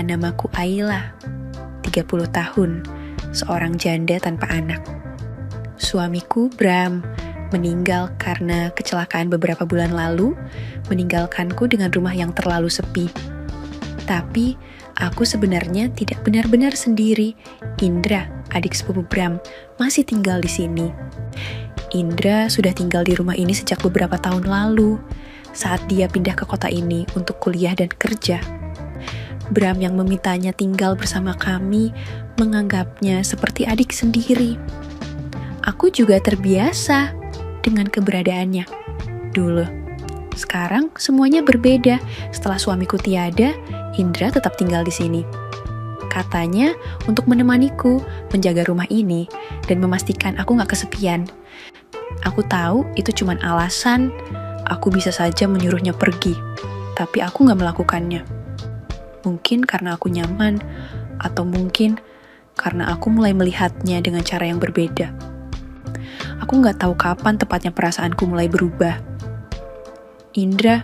Namaku Ayla, 30 tahun, seorang janda tanpa anak. Suamiku, Bram, meninggal karena kecelakaan beberapa bulan lalu, meninggalkanku dengan rumah yang terlalu sepi. Tapi, aku sebenarnya tidak benar-benar sendiri. Indra, adik sepupu Bram, masih tinggal di sini. Indra sudah tinggal di rumah ini sejak beberapa tahun lalu, saat dia pindah ke kota ini untuk kuliah dan kerja. Bram yang memintanya tinggal bersama kami menganggapnya seperti adik sendiri. Aku juga terbiasa dengan keberadaannya dulu. Sekarang semuanya berbeda. Setelah suamiku tiada, Indra tetap tinggal di sini. Katanya untuk menemaniku menjaga rumah ini dan memastikan aku gak kesepian. Aku tahu itu cuma alasan. Aku bisa saja menyuruhnya pergi, tapi aku gak melakukannya. Mungkin karena aku nyaman, atau mungkin karena aku mulai melihatnya dengan cara yang berbeda. Aku gak tahu kapan tepatnya perasaanku mulai berubah. Indra,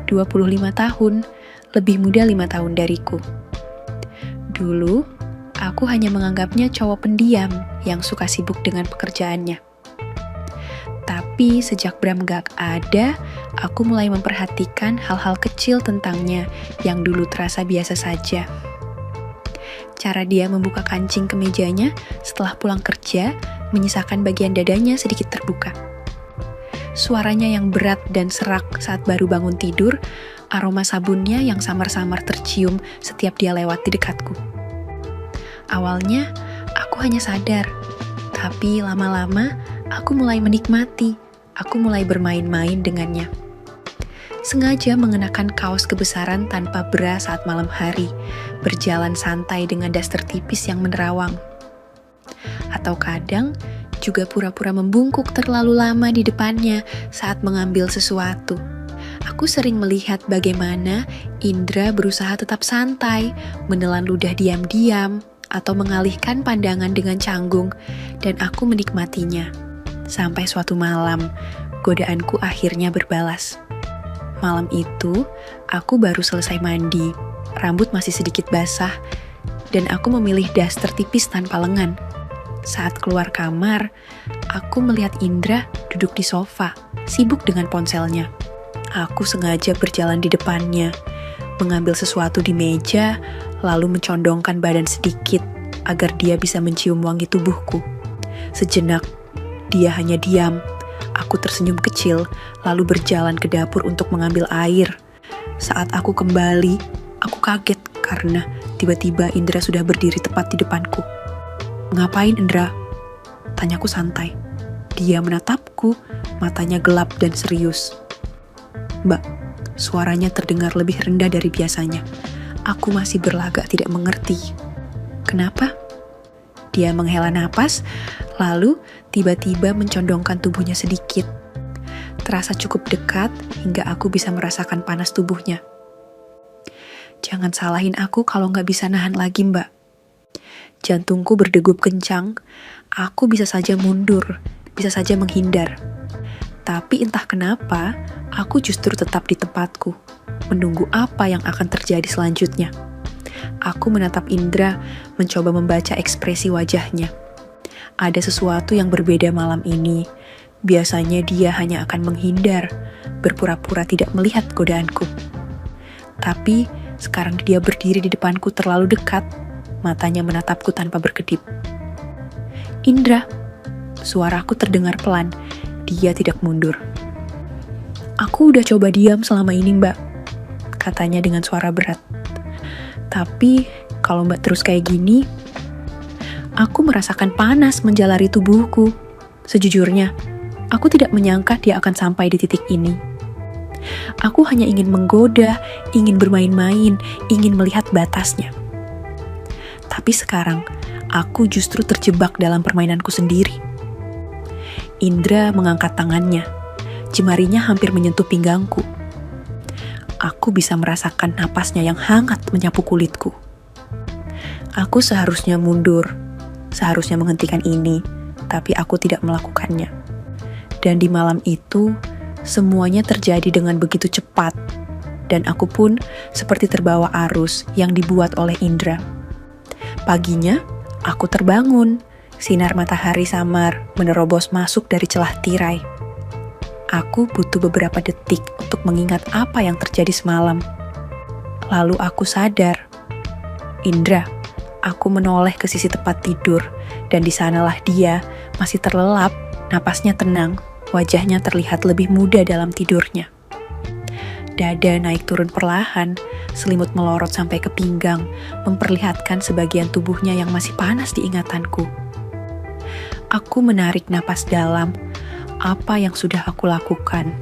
25 tahun, lebih muda 5 tahun dariku. Dulu, aku hanya menganggapnya cowok pendiam yang suka sibuk dengan pekerjaannya. Tapi sejak Bram gak ada, aku mulai memperhatikan hal-hal kecil tentangnya yang dulu terasa biasa saja. Cara dia membuka kancing kemejanya setelah pulang kerja, menyisakan bagian dadanya sedikit terbuka. Suaranya yang berat dan serak saat baru bangun tidur, aroma sabunnya yang samar-samar tercium setiap dia lewat di dekatku. Awalnya, aku hanya sadar, tapi lama-lama aku mulai menikmati. Aku mulai bermain-main dengannya. Sengaja mengenakan kaos kebesaran tanpa bra saat malam hari, berjalan santai dengan daster tipis yang menerawang. Atau kadang juga pura-pura membungkuk terlalu lama di depannya saat mengambil sesuatu. Aku sering melihat bagaimana Indra berusaha tetap santai, menelan ludah diam-diam, atau mengalihkan pandangan dengan canggung, dan aku menikmatinya. Sampai suatu malam, godaanku akhirnya berbalas. Malam itu, aku baru selesai mandi, rambut masih sedikit basah, dan aku memilih daster tipis tanpa lengan. Saat keluar kamar, aku melihat Indra duduk di sofa, sibuk dengan ponselnya. Aku sengaja berjalan di depannya, mengambil sesuatu di meja, lalu mencondongkan badan sedikit agar dia bisa mencium wangi tubuhku. Sejenak, dia hanya diam. Aku tersenyum kecil, lalu berjalan ke dapur untuk mengambil air. Saat aku kembali, aku kaget karena tiba-tiba Indra sudah berdiri tepat di depanku. "Ngapain, Indra?" Tanyaku santai. Dia menatapku, matanya gelap dan serius. "Mbak," suaranya terdengar lebih rendah dari biasanya. Aku masih berlagak tidak mengerti. "Kenapa?" Dia menghela napas, lalu tiba-tiba mencondongkan tubuhnya sedikit. Terasa cukup dekat hingga aku bisa merasakan panas tubuhnya. "Jangan salahin aku kalau nggak bisa nahan lagi, Mbak." Jantungku berdegup kencang, aku bisa saja mundur, bisa saja menghindar. Tapi entah kenapa, aku justru tetap di tempatku, menunggu apa yang akan terjadi selanjutnya. Aku menatap Indra, mencoba membaca ekspresi wajahnya. Ada sesuatu yang berbeda malam ini. Biasanya dia hanya akan menghindar, berpura-pura tidak melihat godaanku. Tapi sekarang dia berdiri di depanku terlalu dekat, matanya menatapku tanpa berkedip. "Indra," suaraku terdengar pelan. Dia tidak mundur. "Aku udah coba diam selama ini, Mbak," katanya dengan suara berat. "Tapi kalau Mbak terus kayak gini, aku merasakan panas menjalari tubuhku. Sejujurnya, aku tidak menyangka dia akan sampai di titik ini. Aku hanya ingin menggoda, ingin bermain-main, ingin melihat batasnya. Tapi sekarang, aku justru terjebak dalam permainanku sendiri." Indra mengangkat tangannya. Jemarinya hampir menyentuh pinggangku. Aku bisa merasakan napasnya yang hangat menyapu kulitku. Aku seharusnya mundur, seharusnya menghentikan ini, tapi aku tidak melakukannya. Dan di malam itu, semuanya terjadi dengan begitu cepat. dan aku pun seperti terbawa arus yang dibuat oleh Indra. Paginya, aku terbangun. Sinar matahari samar menerobos masuk dari celah tirai. Aku butuh beberapa detik untuk mengingat apa yang terjadi semalam. Lalu aku sadar. Indra, aku menoleh ke sisi tempat tidur, dan di sanalah dia masih terlelap, napasnya tenang, wajahnya terlihat lebih muda dalam tidurnya. Dada naik turun perlahan, selimut melorot sampai ke pinggang, memperlihatkan sebagian tubuhnya yang masih panas di ingatanku. Aku menarik napas dalam, apa yang sudah aku lakukan.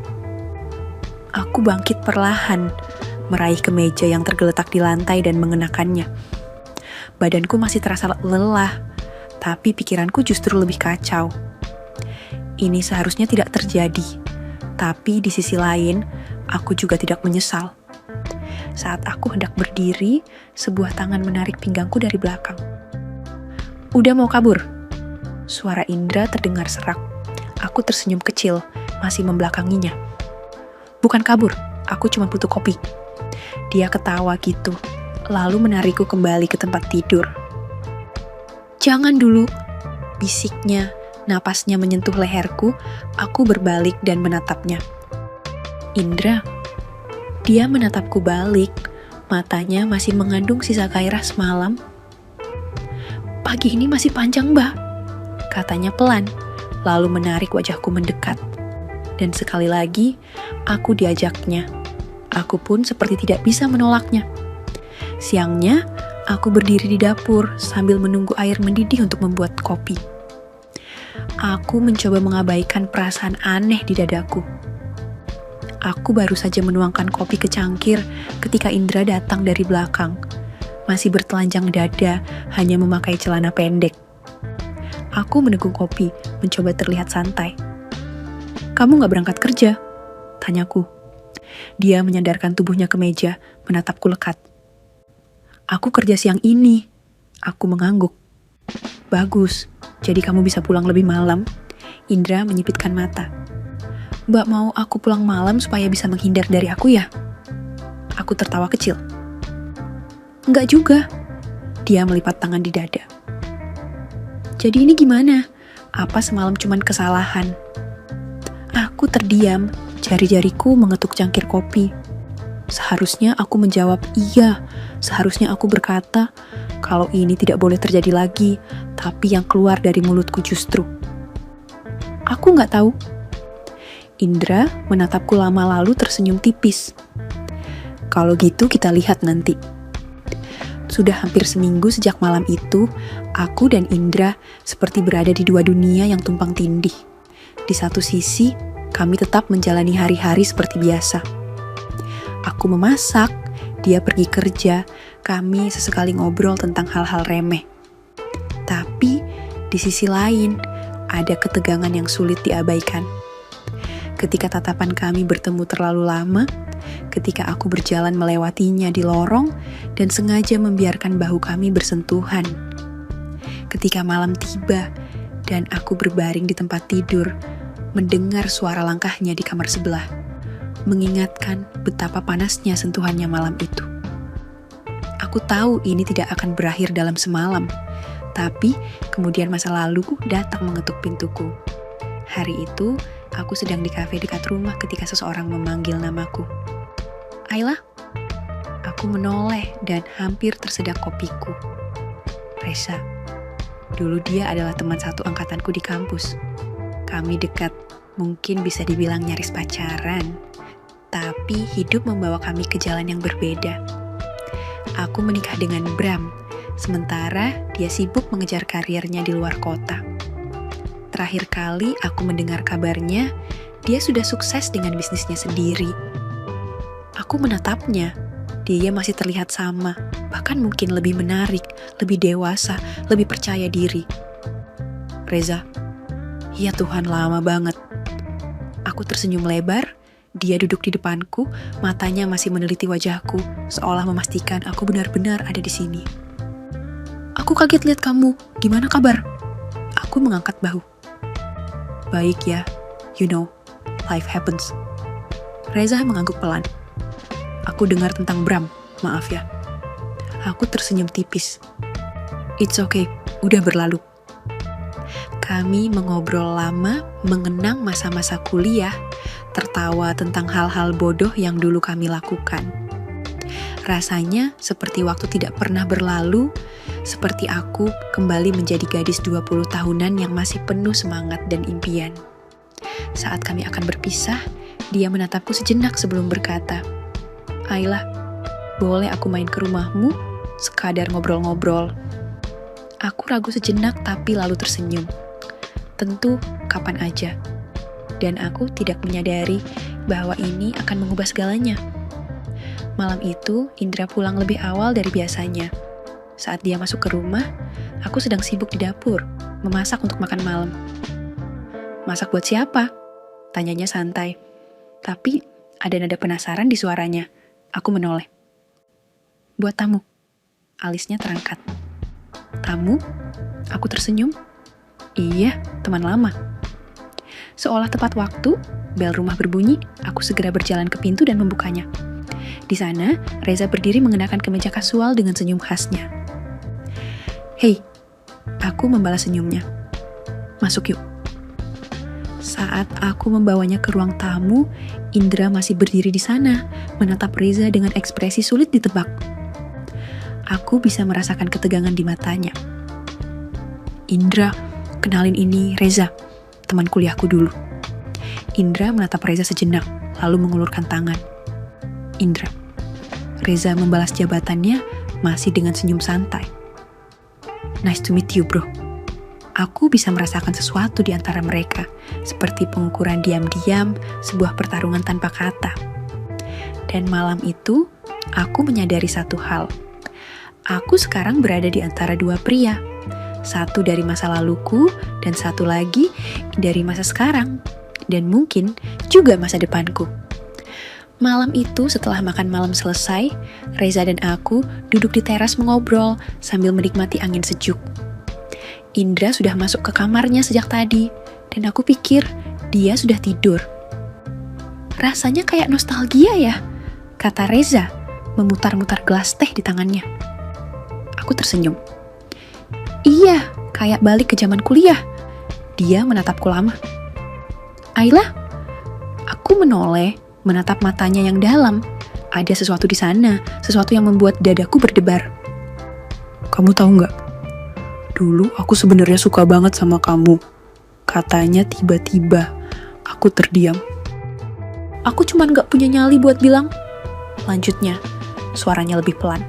Aku bangkit perlahan, meraih kemeja yang tergeletak di lantai dan mengenakannya. Badanku masih terasa lelah, tapi pikiranku justru lebih kacau. Ini seharusnya tidak terjadi, tapi di sisi lain, aku juga tidak menyesal. Saat aku hendak berdiri, sebuah tangan menarik pinggangku dari belakang. "Udah mau kabur?" Suara Indra terdengar serak. Aku tersenyum kecil, masih membelakanginya. "Bukan kabur, aku cuma butuh kopi." Dia ketawa gitu, lalu menarikku kembali ke tempat tidur. "Jangan dulu," bisiknya. Napasnya menyentuh leherku, aku berbalik dan menatapnya. "Indra." Dia menatapku balik, matanya masih mengandung sisa gairah semalam. "Pagi ini masih panjang, Mbak," katanya pelan, lalu menarik wajahku mendekat. Dan sekali lagi, aku diajaknya. Aku pun seperti tidak bisa menolaknya. Siangnya, aku berdiri di dapur sambil menunggu air mendidih untuk membuat kopi. Aku mencoba mengabaikan perasaan aneh di dadaku. Aku baru saja menuangkan kopi ke cangkir ketika Indra datang dari belakang. Masih bertelanjang dada, hanya memakai celana pendek. Aku meneguk kopi, mencoba terlihat santai. "Kamu gak berangkat kerja?" tanyaku. Dia menyandarkan tubuhnya ke meja, menatapku lekat. "Aku kerja siang ini." Aku mengangguk. "Bagus, jadi kamu bisa pulang lebih malam." Indra menyipitkan mata. "Mbak mau aku pulang malam supaya bisa menghindar dari aku ya?" Aku tertawa kecil. "Enggak juga." Dia melipat tangan di dada. "Jadi ini gimana? Apa semalam cuman kesalahan?" Aku terdiam, jari-jariku mengetuk cangkir kopi. Seharusnya aku menjawab iya. Seharusnya aku berkata, kalau ini tidak boleh terjadi lagi, tapi yang keluar dari mulutku justru, "Aku nggak tahu." Indra menatapku lama lalu tersenyum tipis. "Kalau gitu kita lihat nanti." Sudah hampir seminggu sejak malam itu, aku dan Indra seperti berada di dua dunia yang tumpang tindih. Di satu sisi, kami tetap menjalani hari-hari seperti biasa. Aku memasak, dia pergi kerja, kami sesekali ngobrol tentang hal-hal remeh. Tapi, di sisi lain, ada ketegangan yang sulit diabaikan. Ketika tatapan kami bertemu terlalu lama, ketika aku berjalan melewatinya di lorong dan sengaja membiarkan bahu kami bersentuhan. Ketika malam tiba dan aku berbaring di tempat tidur, mendengar suara langkahnya di kamar sebelah, mengingatkan betapa panasnya sentuhannya malam itu. Aku tahu ini tidak akan berakhir dalam semalam, tapi kemudian masa lalu datang mengetuk pintuku. Hari itu, aku sedang di kafe dekat rumah ketika seseorang memanggil namaku. "Ayla?" Aku menoleh dan hampir tersedak kopiku. "Reza." Dulu dia adalah teman satu angkatanku di kampus. Kami dekat, mungkin bisa dibilang nyaris pacaran. Tapi hidup membawa kami ke jalan yang berbeda. Aku menikah dengan Bram, sementara dia sibuk mengejar karirnya di luar kota. Terakhir kali aku mendengar kabarnya, dia sudah sukses dengan bisnisnya sendiri. Aku menatapnya, dia masih terlihat sama, bahkan mungkin lebih menarik, lebih dewasa, lebih percaya diri. "Reza." "Ya Tuhan, lama banget." Aku tersenyum lebar. Dia duduk di depanku, matanya masih meneliti wajahku, seolah memastikan aku benar-benar ada di sini. "Aku kaget lihat kamu. Gimana kabar?" Aku mengangkat bahu. "Baik ya, you know, life happens." Reza mengangguk pelan. aku dengar tentang Bram. Maaf ya. Aku tersenyum tipis. It's okay, udah berlalu. Kami mengobrol lama mengenang masa-masa kuliah, tertawa tentang hal-hal bodoh yang dulu kami lakukan. Rasanya seperti waktu tidak pernah berlalu, seperti aku kembali menjadi gadis 20 tahunan yang masih penuh semangat dan impian. Saat kami akan berpisah, dia menatapku sejenak sebelum berkata, Ayla, boleh aku main ke rumahmu? Sekadar ngobrol-ngobrol. Aku ragu sejenak tapi lalu tersenyum. Tentu kapan aja. Dan aku tidak menyadari bahwa ini akan mengubah segalanya. Malam itu, Indra pulang lebih awal dari biasanya. Saat dia masuk ke rumah, aku sedang sibuk di dapur, memasak untuk makan malam. Masak buat siapa? Tanyanya santai. Tapi ada nada penasaran di suaranya. Aku menoleh. Buat tamu. Alisnya terangkat. Tamu? Aku tersenyum. Iya, teman lama. Seolah tepat waktu, bel rumah berbunyi, aku segera berjalan ke pintu dan membukanya. Di sana, Reza berdiri mengenakan kemeja kasual dengan senyum khasnya. Hei, aku membalas senyumnya. Masuk yuk. Saat aku membawanya ke ruang tamu, Indra masih berdiri di sana, menatap Reza dengan ekspresi sulit ditebak. Aku bisa merasakan ketegangan di matanya. Indra, kenalin ini Reza, teman kuliahku dulu. Indra menatap Reza sejenak, lalu mengulurkan tangan. Indra. Reza membalas jabatannya masih dengan senyum santai. Nice to meet you, bro. Aku bisa merasakan sesuatu di antara mereka, seperti pengukuran diam-diam, sebuah pertarungan tanpa kata. Dan malam itu, aku menyadari satu hal. Aku sekarang berada di antara dua pria. Satu dari masa laluku, dan satu lagi dari masa sekarang. Dan mungkin juga masa depanku. Malam itu setelah makan malam selesai, Reza dan aku duduk di teras mengobrol sambil menikmati angin sejuk. Indra sudah masuk ke kamarnya sejak tadi, dan aku pikir dia sudah tidur. Rasanya kayak nostalgia ya, kata Reza, memutar-mutar gelas teh di tangannya. Aku tersenyum. Iya, kayak balik ke zaman kuliah. Dia menatapku lama. Ayla, aku menoleh, menatap matanya yang dalam. Ada sesuatu di sana, sesuatu yang membuat dadaku berdebar. Kamu tahu nggak? Dulu aku sebenarnya suka banget sama kamu. Katanya tiba-tiba, aku terdiam. Aku cuman nggak punya nyali buat bilang. Lanjutnya, suaranya lebih pelan.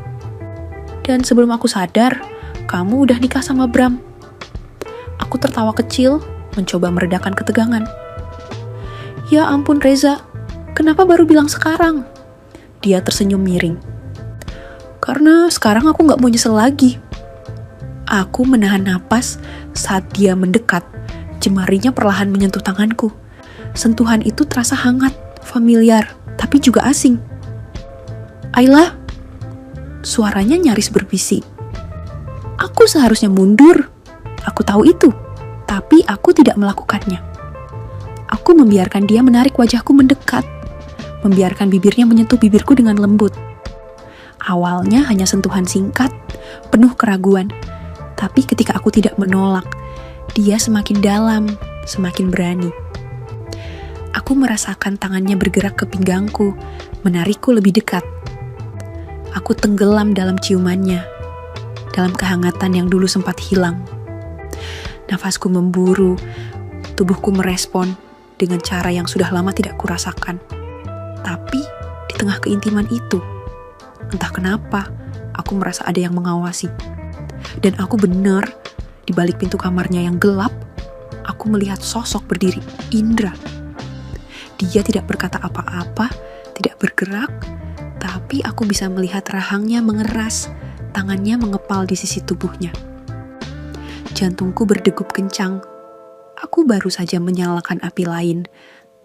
Dan sebelum aku sadar, kamu udah nikah sama Bram. Aku tertawa kecil, mencoba meredakan ketegangan. Ya ampun Reza, kenapa baru bilang sekarang? Dia tersenyum miring. Karena sekarang aku gak mau nyesel lagi. Aku menahan napas saat dia mendekat. Jemarinya perlahan menyentuh tanganku. Sentuhan itu terasa hangat, familiar, tapi juga asing. Ayla, suaranya nyaris berbisik. Aku seharusnya mundur. Aku tahu itu, tapi aku tidak melakukannya. Aku membiarkan dia menarik wajahku mendekat, membiarkan bibirnya menyentuh bibirku dengan lembut. Awalnya hanya sentuhan singkat, penuh keraguan, tapi ketika aku tidak menolak, dia semakin dalam, semakin berani. Aku merasakan tangannya bergerak ke pinggangku, menarikku lebih dekat. Aku tenggelam dalam ciumannya, dalam kehangatan yang dulu sempat hilang. Nafasku memburu, tubuhku merespon dengan cara yang sudah lama tidak kurasakan. Tapi di tengah keintiman itu, entah kenapa, aku merasa ada yang mengawasi. Dan aku benar, di balik pintu kamarnya yang gelap, aku melihat sosok berdiri, Indra. Dia tidak berkata apa-apa, tidak bergerak, tapi aku bisa melihat rahangnya mengeras, tangannya mengepal di sisi tubuhnya. Jantungku berdegup kencang. Aku baru saja menyalakan api lain,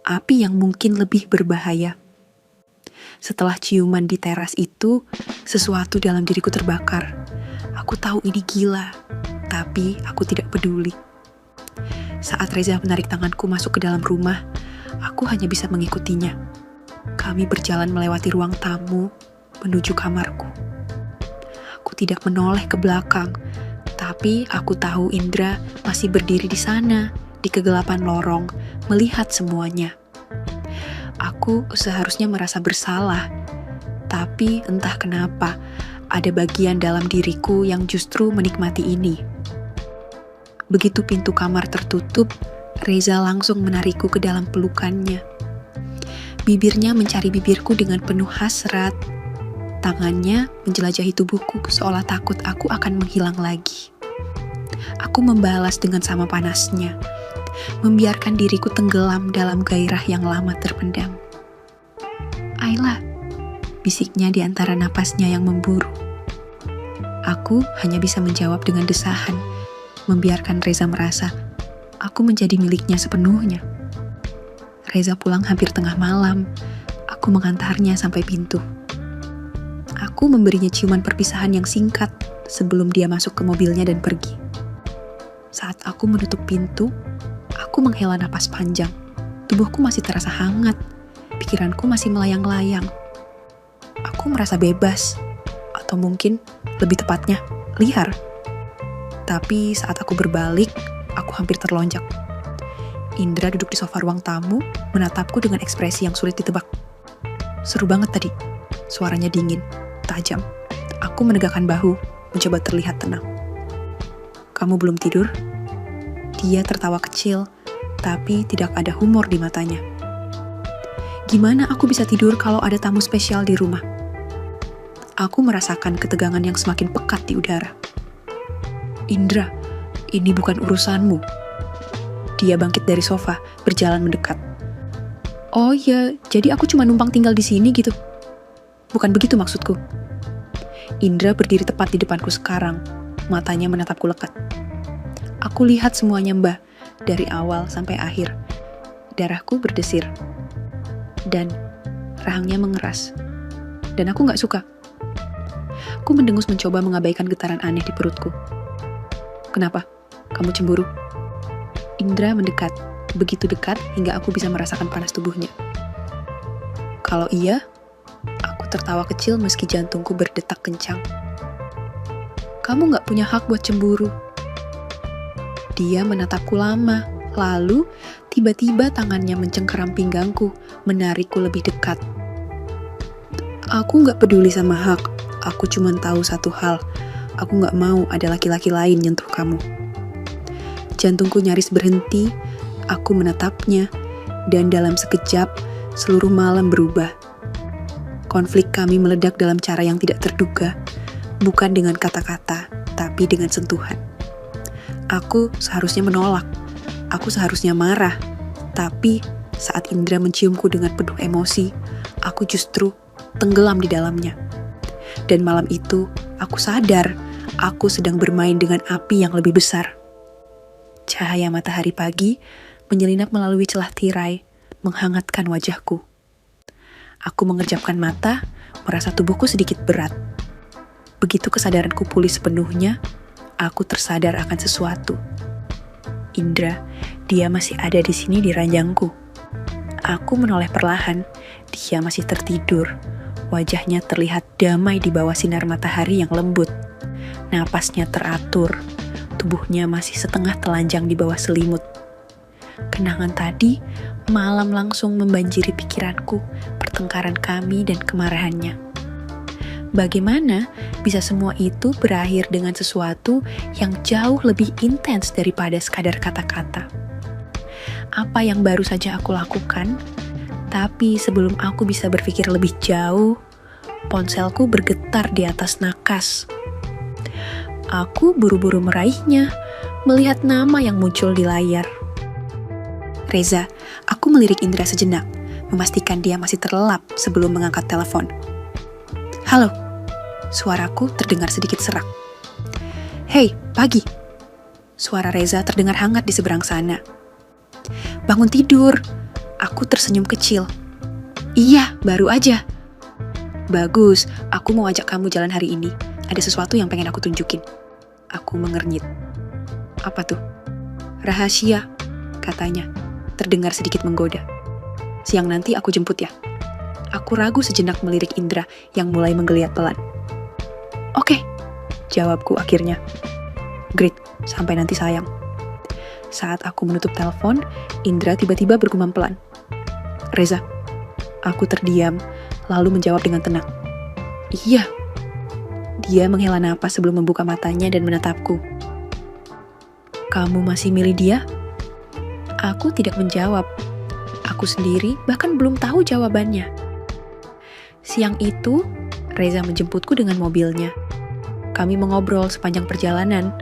api yang mungkin lebih berbahaya. Setelah ciuman di teras itu, sesuatu dalam diriku terbakar. Aku tahu ini gila, tapi aku tidak peduli. Saat Reza menarik tanganku masuk ke dalam rumah, aku hanya bisa mengikutinya. Kami berjalan melewati ruang tamu menuju kamarku. Aku tidak menoleh ke belakang, tapi aku tahu Indra masih berdiri di sana, di kegelapan lorong, melihat semuanya. Aku seharusnya merasa bersalah, tapi entah kenapa, ada bagian dalam diriku yang justru menikmati ini. Begitu pintu kamar tertutup, Reza langsung menarikku ke dalam pelukannya. Bibirnya mencari bibirku dengan penuh hasrat. Tangannya menjelajahi tubuhku seolah takut aku akan menghilang lagi. Aku membalas dengan sama panasnya, membiarkan diriku tenggelam dalam gairah yang lama terpendam. Ayla, bisiknya di antara napasnya yang memburu. Aku hanya bisa menjawab dengan desahan, membiarkan Reza merasa aku menjadi miliknya sepenuhnya. Reza pulang hampir tengah malam. Aku mengantarnya sampai pintu. Aku memberinya ciuman perpisahan yang singkat sebelum dia masuk ke mobilnya dan pergi. Saat aku menutup pintu, aku menghela napas panjang. Tubuhku masih terasa hangat. Pikiranku masih melayang-layang. Aku merasa bebas, atau mungkin lebih tepatnya liar. Tapi saat aku berbalik, aku hampir terlonjak. Indra duduk di sofa ruang tamu, menatapku dengan ekspresi yang sulit ditebak. Seru banget tadi, suaranya dingin, tajam. Aku menegakkan bahu, mencoba terlihat tenang. Kamu belum tidur? Dia tertawa kecil, tapi tidak ada humor di matanya. Gimana aku bisa tidur kalau ada tamu spesial di rumah? Aku merasakan ketegangan yang semakin pekat di udara. Indra, ini bukan urusanmu. Dia bangkit dari sofa, berjalan mendekat. Oh iya, jadi aku cuma numpang tinggal di sini gitu. Bukan begitu maksudku. Indra berdiri tepat di depanku sekarang, matanya menatapku lekat. Aku lihat semuanya Mbah, dari awal sampai akhir. Darahku berdesir. Dan rahangnya mengeras. Dan aku gak suka. Aku mendengus mencoba mengabaikan getaran aneh di perutku. Kenapa? Kamu cemburu? Indra mendekat, begitu dekat hingga aku bisa merasakan panas tubuhnya. Kalau iya, aku tertawa kecil meski jantungku berdetak kencang. Kamu gak punya hak buat cemburu. Dia menatapku lama, lalu tiba-tiba tangannya mencengkeram pinggangku, menarikku lebih dekat. Aku gak peduli sama hak, aku cuma tahu satu hal. Aku gak mau ada laki-laki lain nyentuh kamu. Jantungku nyaris berhenti, aku menatapnya, dan dalam sekejap, seluruh malam berubah. Konflik kami meledak dalam cara yang tidak terduga, bukan dengan kata-kata, tapi dengan sentuhan. Aku seharusnya menolak, aku seharusnya marah, tapi saat Indra menciumku dengan penuh emosi, aku justru tenggelam di dalamnya. Dan malam itu, aku sadar, aku sedang bermain dengan api yang lebih besar. Cahaya matahari pagi menyelinap melalui celah tirai, menghangatkan wajahku. Aku mengerjapkan mata, merasa tubuhku sedikit berat. Begitu kesadaranku pulih sepenuhnya, aku tersadar akan sesuatu. Indra, dia masih ada di sini di ranjangku. Aku menoleh perlahan, dia masih tertidur. Wajahnya terlihat damai di bawah sinar matahari yang lembut. Napasnya teratur. Tubuhnya masih setengah telanjang di bawah selimut. Kenangan tadi, malam langsung membanjiri pikiranku, pertengkaran kami dan kemarahannya. Bagaimana bisa semua itu berakhir dengan sesuatu yang jauh lebih intens daripada sekadar kata-kata? Apa yang baru saja aku lakukan? Tapi sebelum aku bisa berpikir lebih jauh, ponselku bergetar di atas nakas. Aku buru-buru meraihnya, melihat nama yang muncul di layar. Reza, aku melirik Indra sejenak, memastikan dia masih terlelap sebelum mengangkat telepon. Halo, suaraku terdengar sedikit serak. Hei, pagi. Suara Reza terdengar hangat di seberang sana. Bangun tidur. Aku tersenyum kecil. Iya, baru aja. Bagus, aku mau ajak kamu jalan hari ini. Ada sesuatu yang pengen aku tunjukin. Aku mengernyit. Apa tuh? Rahasia, katanya. Terdengar sedikit menggoda. Siang nanti aku jemput ya. Aku ragu sejenak melirik Indra yang mulai menggeliat pelan. Oke, jawabku akhirnya. Great, sampai nanti sayang. Saat aku menutup telepon, Indra tiba-tiba bergumam pelan. Reza. Aku terdiam, lalu menjawab dengan tenang. Iya. Dia menghela napas sebelum membuka matanya dan menatapku. Kamu masih milih dia? Aku tidak menjawab. Aku sendiri bahkan belum tahu jawabannya. Siang itu, Reza menjemputku dengan mobilnya. Kami mengobrol sepanjang perjalanan,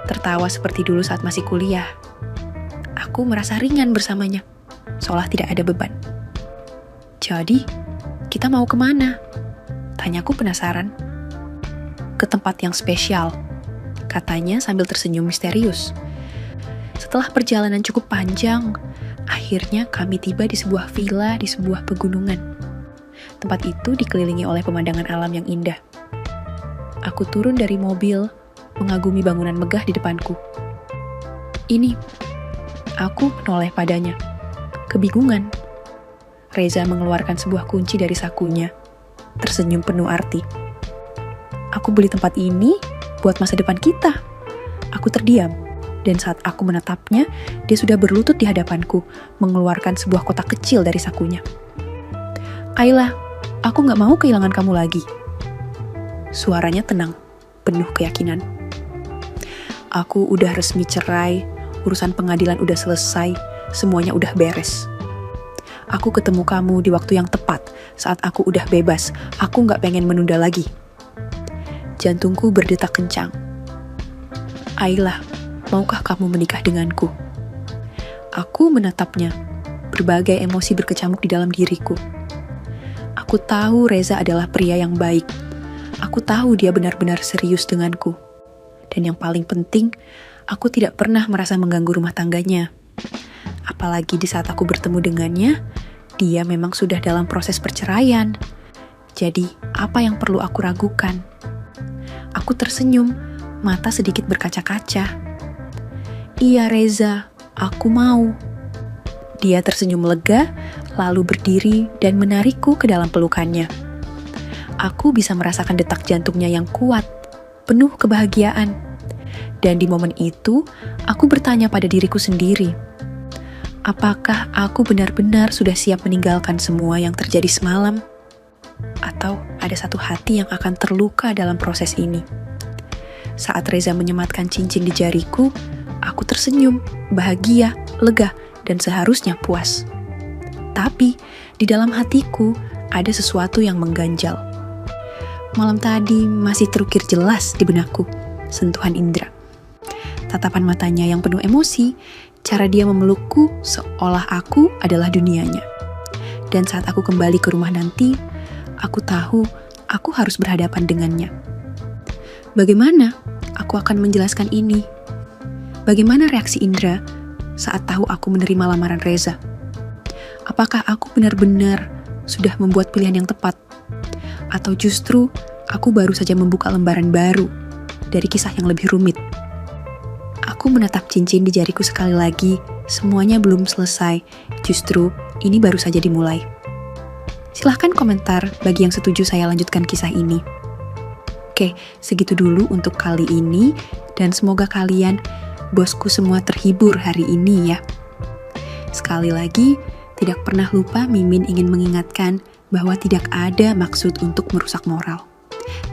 tertawa seperti dulu saat masih kuliah. Aku merasa ringan bersamanya, seolah tidak ada beban. Jadi, kita mau kemana? Tanyaku penasaran. Ke tempat yang spesial, katanya sambil tersenyum misterius. Setelah perjalanan cukup panjang, akhirnya kami tiba di sebuah villa di sebuah pegunungan. Tempat itu dikelilingi oleh pemandangan alam yang indah. Aku turun dari mobil, mengagumi bangunan megah di depanku. Ini, aku menoleh padanya. Kebingungan. Reza mengeluarkan sebuah kunci dari sakunya, tersenyum penuh arti. Aku beli tempat ini buat masa depan kita. Aku terdiam, dan saat aku menatapnya, dia sudah berlutut di hadapanku, mengeluarkan sebuah kotak kecil dari sakunya. Ayla, aku gak mau kehilangan kamu lagi. Suaranya tenang, penuh keyakinan. Aku udah resmi cerai, urusan pengadilan udah selesai, semuanya udah beres. Aku ketemu kamu di waktu yang tepat, saat aku udah bebas, aku gak pengen menunda lagi. Jantungku berdetak kencang. Ayla, maukah kamu menikah denganku? Aku menatapnya, berbagai emosi berkecamuk di dalam diriku. Aku tahu Reza adalah pria yang baik. Aku tahu dia benar-benar serius denganku. Dan yang paling penting, aku tidak pernah merasa mengganggu rumah tangganya. Apalagi di saat aku bertemu dengannya, dia memang sudah dalam proses perceraian. Jadi, apa yang perlu aku ragukan? Aku tersenyum, mata sedikit berkaca-kaca. Iya Reza, aku mau. Dia tersenyum lega, lalu berdiri dan menarikku ke dalam pelukannya. Aku bisa merasakan detak jantungnya yang kuat, penuh kebahagiaan. Dan di momen itu, aku bertanya pada diriku sendiri. Apakah aku benar-benar sudah siap meninggalkan semua yang terjadi semalam? Atau ada satu hati yang akan terluka dalam proses ini? Saat Reza menyematkan cincin di jariku, aku tersenyum, bahagia, lega, dan seharusnya puas. Tapi, di dalam hatiku ada sesuatu yang mengganjal. Malam tadi masih terukir jelas di benakku, sentuhan Indra. Tatapan matanya yang penuh emosi, cara dia memelukku seolah aku adalah dunianya. Dan saat aku kembali ke rumah nanti, aku tahu aku harus berhadapan dengannya. Bagaimana aku akan menjelaskan ini? Bagaimana reaksi Indra saat tahu aku menerima lamaran Reza? Apakah aku benar-benar sudah membuat pilihan yang tepat? Atau justru aku baru saja membuka lembaran baru dari kisah yang lebih rumit? Aku menatap cincin di jariku sekali lagi, semuanya belum selesai, justru ini baru saja dimulai. Silahkan komentar bagi yang setuju saya lanjutkan kisah ini. Oke, segitu dulu untuk kali ini, dan semoga kalian, bosku semua terhibur hari ini ya. Sekali lagi, tidak pernah lupa Mimin ingin mengingatkan bahwa tidak ada maksud untuk merusak moral.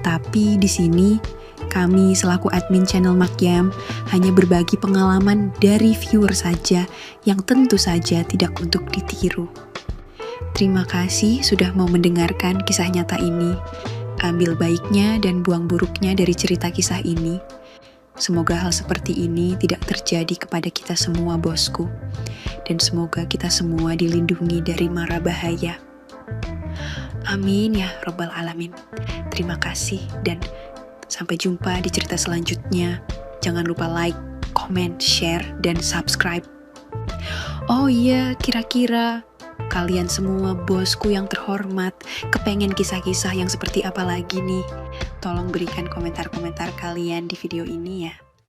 Tapi di sini, kami selaku admin channel Makyam hanya berbagi pengalaman dari viewer saja yang tentu saja tidak untuk ditiru. Terima kasih sudah mau mendengarkan kisah nyata ini. Ambil baiknya dan buang buruknya dari cerita kisah ini. Semoga hal seperti ini tidak terjadi kepada kita semua, bosku. Dan semoga kita semua dilindungi dari mara bahaya. Amin ya Rabbal Alamin. Terima kasih dan sampai jumpa di cerita selanjutnya. Jangan lupa like, comment, share, dan subscribe. Oh iya, kira-kira kalian semua bosku yang terhormat, kepengen kisah-kisah yang seperti apa lagi nih? Tolong berikan komentar-komentar kalian di video ini ya.